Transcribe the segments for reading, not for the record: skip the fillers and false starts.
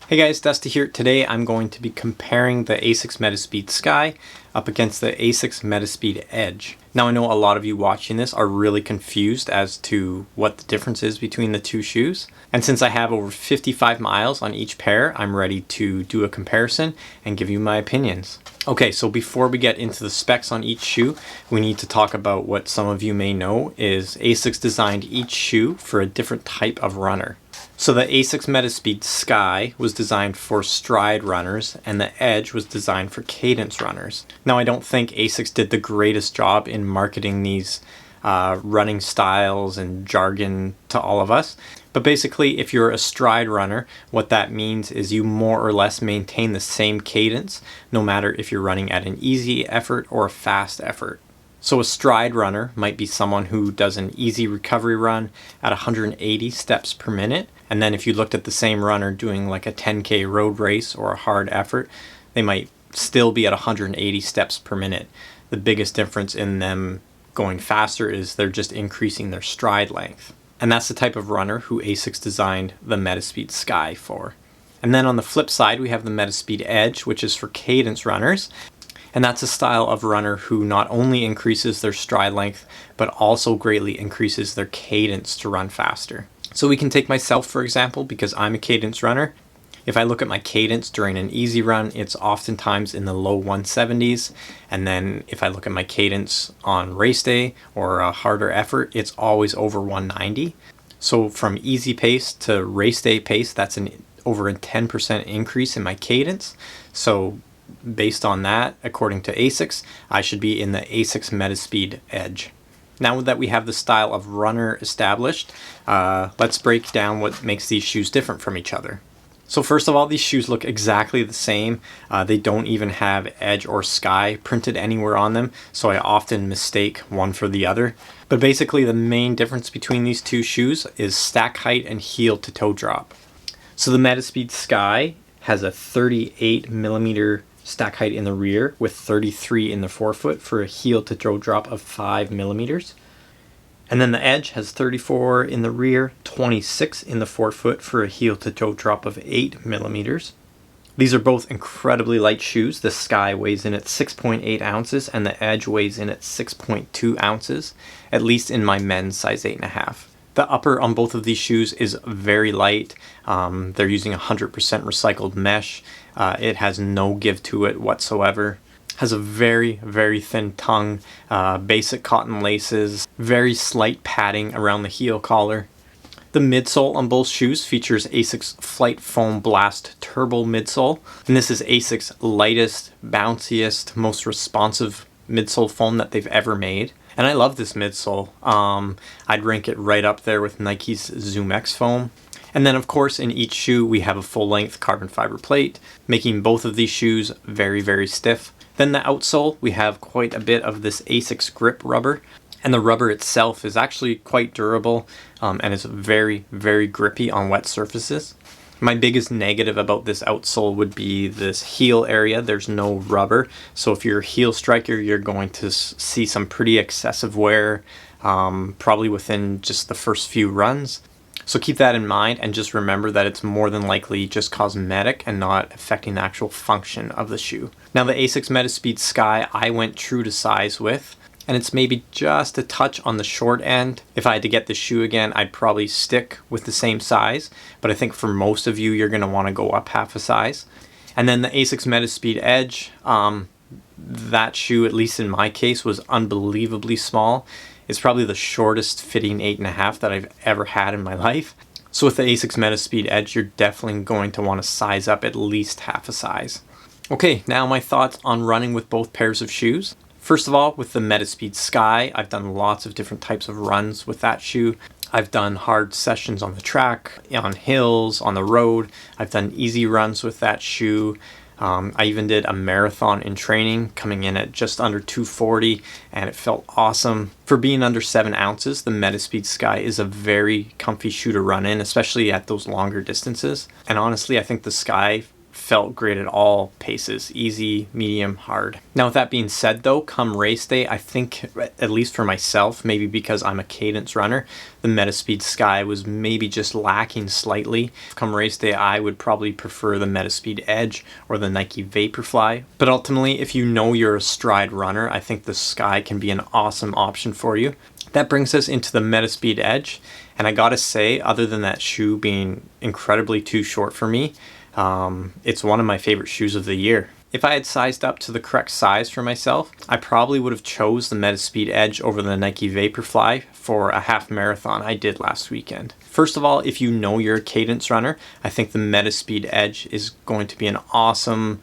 Hey guys, Dusty here. Today I'm going to be comparing the Asics Metaspeed Sky up against the Asics Metaspeed Edge. Now I know a lot of you watching this are really confused as to what the difference is between the two shoes. And since I have over 55 miles on each pair, I'm ready to do a comparison and give you my opinions. Okay, so before we get into the specs on each shoe, we need to talk about what some of you may know is Asics designed each shoe for a different type of runner. So the Asics Metaspeed Sky was designed for stride runners and the Edge was designed for cadence runners. Now I don't think Asics did the greatest job in marketing these running styles and jargon to all of us. But basically, if you're a stride runner, what that means is you more or less maintain the same cadence, no matter if you're running at an easy effort or a fast effort. So a stride runner might be someone who does an easy recovery run at 180 steps per minute. And then if you looked at the same runner doing like a 10K road race or a hard effort, they might still be at 180 steps per minute. The biggest difference in them going faster is they're just increasing their stride length. And that's the type of runner who Asics designed the Metaspeed Sky for. And then on the flip side, we have the Metaspeed Edge, which is for cadence runners. And that's a style of runner who not only increases their stride length, but also greatly increases their cadence to run faster. So we can take myself, for example, because I'm a cadence runner. If I look at my cadence during an easy run, it's oftentimes in the low 170s. And then if I look at my cadence on race day or a harder effort, it's always over 190. So from easy pace to race day pace, that's over a 10% increase in my cadence. So based on that, according to Asics, I should be in the Asics Metaspeed Edge. Now that we have the style of runner established, let's break down what makes these shoes different from each other. So first of all, these shoes look exactly the same. They don't even have Edge or Sky printed anywhere on them, so I often mistake one for the other. But basically the main difference between these two shoes is stack height and heel to toe drop. So the Metaspeed Sky has a 38 millimeter stack height in the rear with 33 in the forefoot for a heel to toe drop of 5 millimeters. And then the Edge has 34 in the rear, 26 in the forefoot for a heel to toe drop of 8 millimeters. These are both incredibly light shoes. The Sky weighs in at 6.8 ounces and the Edge weighs in at 6.2 ounces, at least in my men's size 8.5. The upper on both of these shoes is very light. They're using 100% recycled mesh. It has no give to it whatsoever. Has a very, very thin tongue, basic cotton laces, very slight padding around the heel collar. The midsole on both shoes features Asics Flight Foam Blast Turbo midsole. And this is Asics' lightest, bounciest, most responsive midsole foam that they've ever made. And I love this midsole. I'd rank it right up there with Nike's Zoom X foam. And then of course in each shoe we have a full-length carbon fiber plate, making both of these shoes very, very stiff. Then the outsole, we have quite a bit of this Asics grip rubber. And the rubber itself is actually quite durable and is very, very grippy on wet surfaces. My biggest negative about this outsole would be this heel area. There's no rubber, so if you're a heel striker, you're going to see some pretty excessive wear, probably within just the first few runs. So keep that in mind and just remember that it's more than likely just cosmetic and not affecting the actual function of the shoe. Now the Asics Metaspeed Sky, I went true to size with. And it's maybe just a touch on the short end. If I had to get the shoe again, I'd probably stick with the same size. But I think for most of you, you're going to want to go up half a size. And then the Asics Metaspeed Edge, that shoe, at least in my case, was unbelievably small. It's probably the shortest fitting 8.5 that I've ever had in my life. So with the Asics Metaspeed Edge, you're definitely going to want to size up at least half a size. Okay, now my thoughts on running with both pairs of shoes. First of all, with the Metaspeed Sky, I've done lots of different types of runs with that shoe. I've done hard sessions on the track, on hills, on the road. I've done easy runs with that shoe. I even did a marathon in training, coming in at just under 240, and it felt awesome. For being under 7 ounces, the Metaspeed Sky is a very comfy shoe to run in, especially at those longer distances. And honestly, I think the Sky felt great at all paces, easy, medium, hard. Now with that being said though, come race day, I think, at least for myself, maybe because I'm a Cadence runner, the Metaspeed Sky was maybe just lacking slightly. Come race day, I would probably prefer the Metaspeed Edge or the Nike Vaporfly. But ultimately, if you know you're a stride runner, I think the Sky can be an awesome option for you. That brings us into the Metaspeed Edge, and I gotta say, other than that shoe being incredibly too short for me, it's one of my favorite shoes of the year. If I had sized up to the correct size for myself, I probably would have chose the Metaspeed Edge over the Nike Vaporfly for a half marathon I did last weekend. First of all, if you know you're a Cadence runner, I think the Metaspeed Edge is going to be an awesome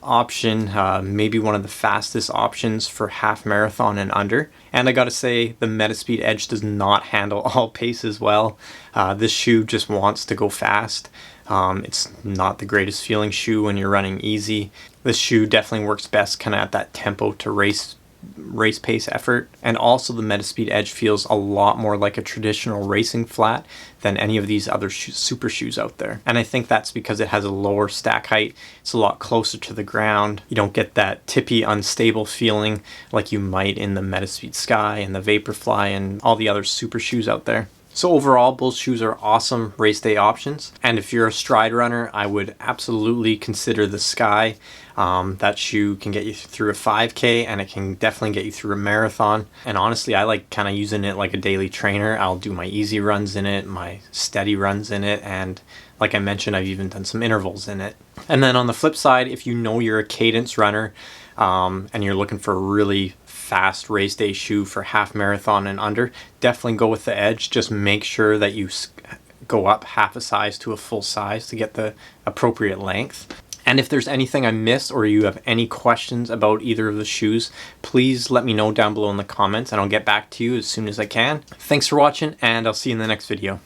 option, maybe one of the fastest options for half marathon and under. And I gotta say, the Metaspeed Edge does not handle all paces well. This shoe just wants to go fast. It's not the greatest feeling shoe when you're running easy. This shoe definitely works best kind of at that tempo to race pace effort. And also the Metaspeed Edge feels a lot more like a traditional racing flat than any of these other super shoes out there. And I think that's because it has a lower stack height. It's a lot closer to the ground. You don't get that tippy, unstable feeling like you might in the Metaspeed Sky and the Vaporfly and all the other super shoes out there. So overall, both shoes are awesome race day options. And if you're a stride runner, I would absolutely consider the Sky. That shoe can get you through a 5K and it can definitely get you through a marathon. And honestly, I like kind of using it like a daily trainer. I'll do my easy runs in it, my steady runs in it, and like I mentioned, I've even done some intervals in it. And then on the flip side, if you know you're a Cadence runner and you're looking for a really fast race day shoe for half marathon and under, definitely go with the Edge. Just make sure that you go up half a size to a full size to get the appropriate length. And if there's anything I missed or you have any questions about either of the shoes, please let me know down below in the comments and I'll get back to you as soon as I can. Thanks for watching, and I'll see you in the next video.